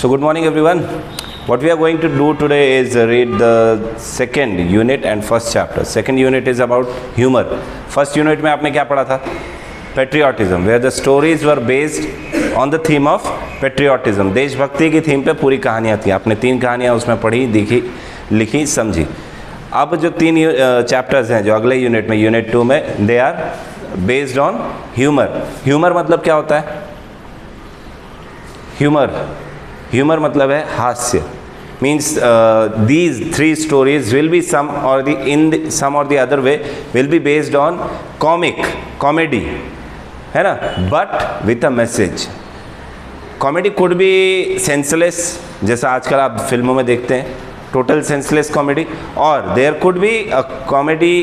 So good morning everyone. What we are going to do today is read the second unit and first chapter. Second unit is about humor. First unit में आपने क्या पढ़ा था? Patriotism, where the stories were based on the theme of patriotism. देशभक्ति की theme पे पूरी कहानियाँ थी. आपने 3 कहानियाँ उसमें पढ़ी, देखी, लिखी, समझी. अब जो 3 चैप्टर्स हैं जो अगले यूनिट में, यूनिट 2 में, they are based on humour. Humour मतलब क्या होता है? ह्यूमर मतलब है हास्य. Means these 3 stories will be some or the other way will be based on comedy, है ना, but with a message. Comedy could be senseless, जैसा आजकल आप फिल्मों में देखते हैं, टोटल सेंसलेस कॉमेडी, और there could be a comedy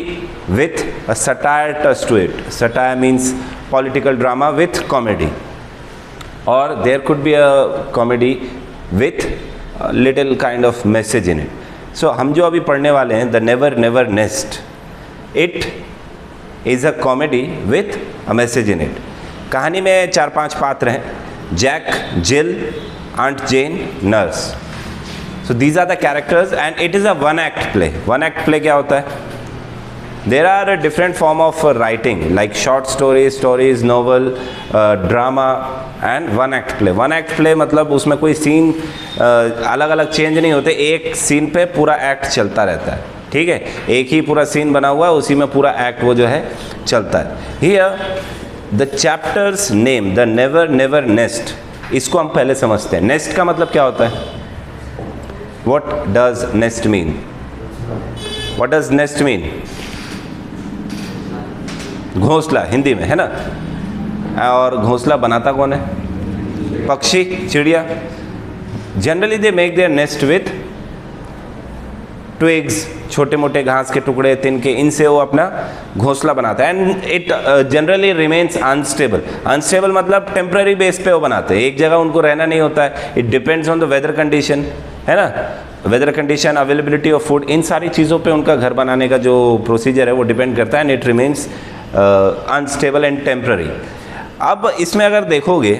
with a satire touch to it. Satire means political drama with comedy, और there could be a comedy with little kind of message in it. So हम जो अभी पढ़ने वाले हैं, the never never nest, it is a comedy with a message in it. कहानी में 4-5 पात्र हैं: Jack, Jill, aunt Jane, nurse. So these are the characters and it is a one act play. One act play क्या होता है? There are different form of writing like short stories, novel, drama and one act play. One act play मतलब उसमें कोई scene अलग अलग change नहीं होते, एक सीन पे पूरा एक्ट चलता रहता है. ठीक है, एक ही पूरा सीन बना हुआ है, उसी में पूरा एक्ट वो जो है चलता है. Here the chapters name the never never nest, इसको हम पहले समझते हैं. नेस्ट का मतलब क्या होता है? What does nest mean? What does nest mean? घोंसला हिंदी में, है ना. और घोंसला बनाता कौन है? पक्षी, चिड़िया. Generally they make their nest with twigs, छोटे मोटे घास के टुकड़े, तिनके, इनसे वो अपना घोंसला बनाता है. And it generally remains unstable. Unstable मतलब टेम्पररी बेस पे वो बनाते हैं, एक जगह उनको रहना नहीं होता है. It depends on the weather condition, है ना. Weather condition, availability of food, इन सारी चीज़ों पे उनका घर बनाने का जो प्रोसीजर है वो डिपेंड करता है. And it remains unstable and temporary. अब इसमें अगर देखोगे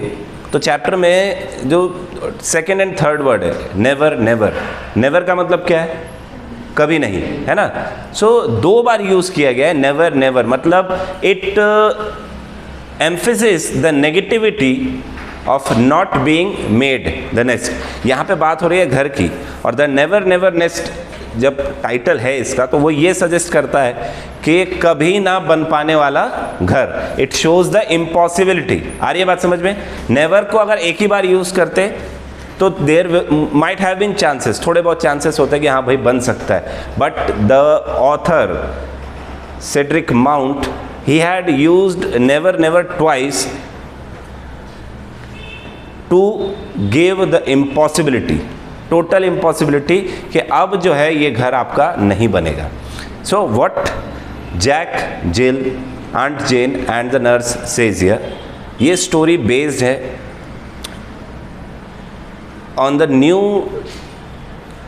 तो चैप्टर में जो सेकेंड एंड थर्ड वर्ड है, नेवर नेवर. नेवर का मतलब क्या है? कभी नहीं, है ना. सो 2 बार यूज किया गया है नेवर नेवर. मतलब it emphasis the negativity of not being made the nest. यहाँ पे बात हो रही है घर की, और द नेवर नेवर नेस्ट जब टाइटल है इसका, तो वो ये सजेस्ट करता है कि कभी ना बन पाने वाला घर. It shows the impossibility. आ रही है बात समझ में? नेवर को अगर एक ही बार यूज करते तो there might have been chances, थोड़े बहुत चांसेस होते हैं कि हाँ भाई बन सकता है. But the author Cedric Mount, he had used never never twice to give the impossibility, total impossibility, कि अब जो है ये घर आपका नहीं बनेगा. So what Jack, Jill, aunt Jane and the nurse says here, ये स्टोरी बेस्ड है on the new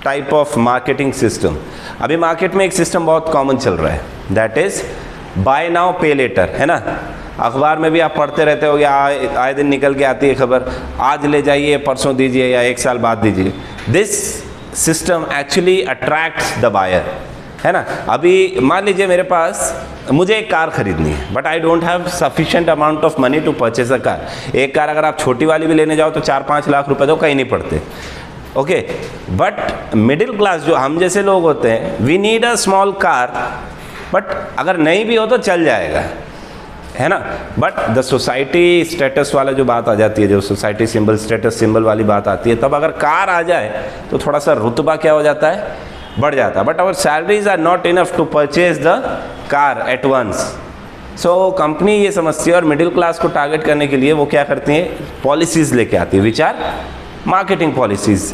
type of marketing system. अभी मार्केट में एक सिस्टम बहुत कॉमन चल रहा है, that is buy now pay later, है ना. अखबार में भी आप पढ़ते रहते हो, या आए दिन निकल के आती है खबर, आज ले जाइए, परसों दीजिए, या 1 साल बाद दीजिए. This system actually attracts the buyer, है ना. अभी मान लीजिए मेरे पास, मुझे एक कार खरीदनी है, but I don't have sufficient amount of money to purchase a car. एक कार अगर आप छोटी वाली भी लेने जाओ तो 4-5 लाख रुपए तो कहीं नहीं पड़ते. ओके, बट मिडिल क्लास जो हम जैसे लोग होते हैं, we need a small car, but अगर नहीं भी हो तो चल जाएगा, है ना. बट द सोसाइटी स्टेटस वाला जो बात आ जाती है, जो सोसाइटी सिंबल, स्टेटस सिंबल वाली बात आती है, तब अगर कार आ जाए तो थोड़ा सा रुतबा क्या हो जाता है? बढ़ जाता है. But our salaries are not enough to purchase the car at once. So company ये समझती है, और मिडिल क्लास को टारगेट करने के लिए वो क्या करती है? पॉलिसीज लेके आती है, which are marketing policies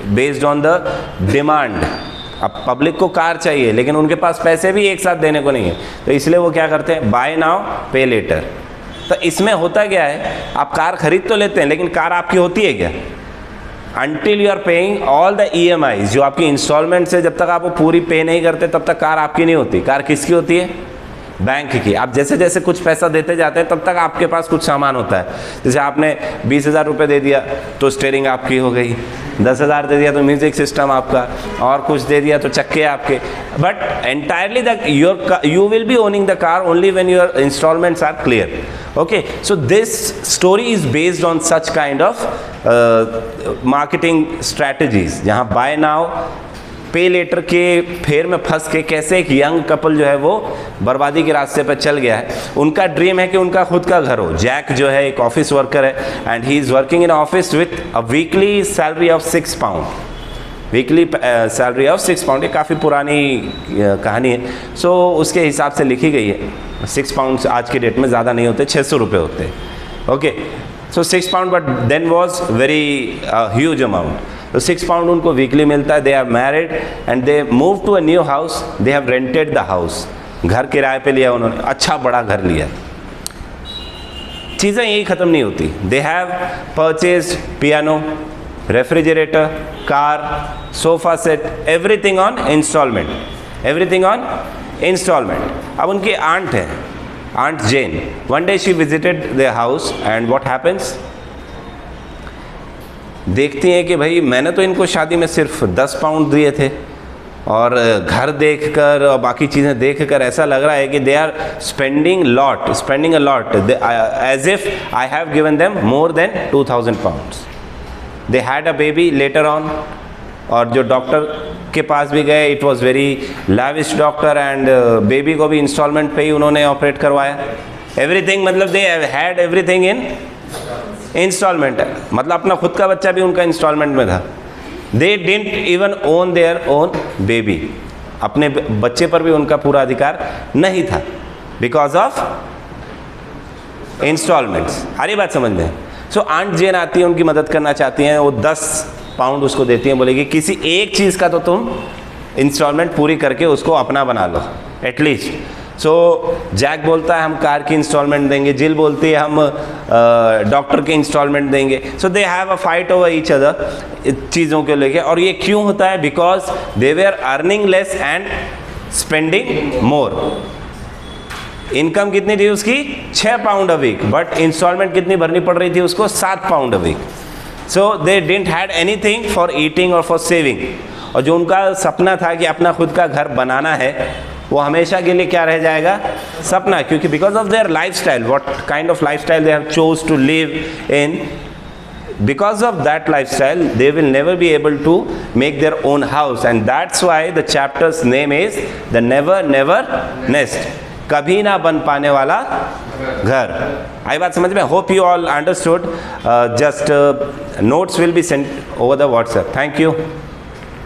based on the demand. अब पब्लिक को कार चाहिए, लेकिन उनके पास पैसे भी एक साथ देने को नहीं है, तो इसलिए वो क्या करते हैं? Bye now pay letter. तो इसमें होता क्या है? आप कार खरीद तो लेते हैं, लेकिन कार आपकी होती है क्या? Until you are paying all the EMI, जो आपकी इंस्टॉलमेंट से, जब तक आप वो पूरी पे नहीं करते तब तक कार आपकी नहीं होती. कार किसकी होती है? बैंक की। आप जैसे जैसे कुछ पैसा देते जाते हैं तब तक आपके पास कुछ सामान होता है। जैसे आपने 20,000 रुपये दे दिया तो स्टेयरिंग आपकी हो गई, 10,000 दे दिया तो म्यूजिक सिस्टम आपका, और कुछ दे दिया तो चक्के आपके। But entirely you will be owning the car only when your installments are clear. Okay, so this story is based on such kind of marketing strategies, जहाँ buy now पे लेटर के फेर में फंस के कैसे एक यंग कपल जो है वो बर्बादी के रास्ते पर चल गया है। उनका ड्रीम है कि उनका खुद का घर हो। जैक जो है एक ऑफिस वर्कर है and he is working in office with a weekly salary of 6 pound, weekly salary of 6 pound. ये काफ़ी पुरानी कहानी है, सो उसके हिसाब से लिखी गई है। 6 पाउंड आज के डेट में ज़्यादा नहीं होते, 600 रुपये होते हैं। Okay, so 6 pound but then was very huge amount. तो 6 पाउंड उनको वीकली मिलता है। They are married and they move to a new house, they have rented the house. घर किराए पे लिया उन्होंने, अच्छा बड़ा घर लिया। चीज़ें यही ख़त्म नहीं होती। They have purchased piano, refrigerator, car, sofa set, everything on instalment, everything on instalment. अब उनकी आंट है, aunt Jane. One day she visited their house and what happens, देखती हैं कि भाई मैंने तो इनको शादी में सिर्फ 10 पाउंड दिए थे और घर देखकर और बाकी चीज़ें देखकर ऐसा लग रहा है कि they are spending a lot as if I have given them more than 2,000 pounds. They had a baby later on, और जो डॉक्टर के पास भी गए, it was very lavish doctor and baby को भी इंस्टॉलमेंट पे ही उन्होंने ऑपरेट करवाया। एवरीथिंग, मतलब they had everything in instalment, मतलब अपना खुद का बच्चा भी उनका इंस्टॉलमेंट में था। They didn't even own their own baby, अपने बच्चे पर भी उनका पूरा अधिकार नहीं था बिकॉज ऑफ इंस्टॉलमेंट्स। हरी बात समझ में। सो आंट जेन आती है, उनकी मदद करना चाहती हैं। वो 10 पाउंड उसको देती हैं, बोलेगी किसी एक चीज़ का तो तुम इंस्टॉलमेंट पूरी करके उसको अपना बना लो एटलीस्ट। सो जैक बोलता है हम कार की इंस्टॉलमेंट देंगे, जिल बोलती है हम डॉक्टर की इंस्टॉलमेंट देंगे। So they have a fight over each other चीज़ों के लेके। और ये क्यों होता है? Because they way are earning less and spending more. Income कितनी थी उसकी? 6 pound a week, but installment कितनी भरनी पड़ रही थी उसको? 7 pound a week. So they didn't had anything for eating और फॉर सेविंग। और जो उनका सपना था कि अपना खुद का घर बनाना है, वो हमेशा के लिए क्या रह जाएगा? सपना। क्योंकि because of their life style, what kind of life style they have chose to live in, because of that lifestyle they will never be able to make their own house, and that's why the chapter's name is the never never nest, कभी ना बन पाने वाला घर। आई बात समझ में? Hope you all understood. Just notes will be sent over the WhatsApp. Thank you.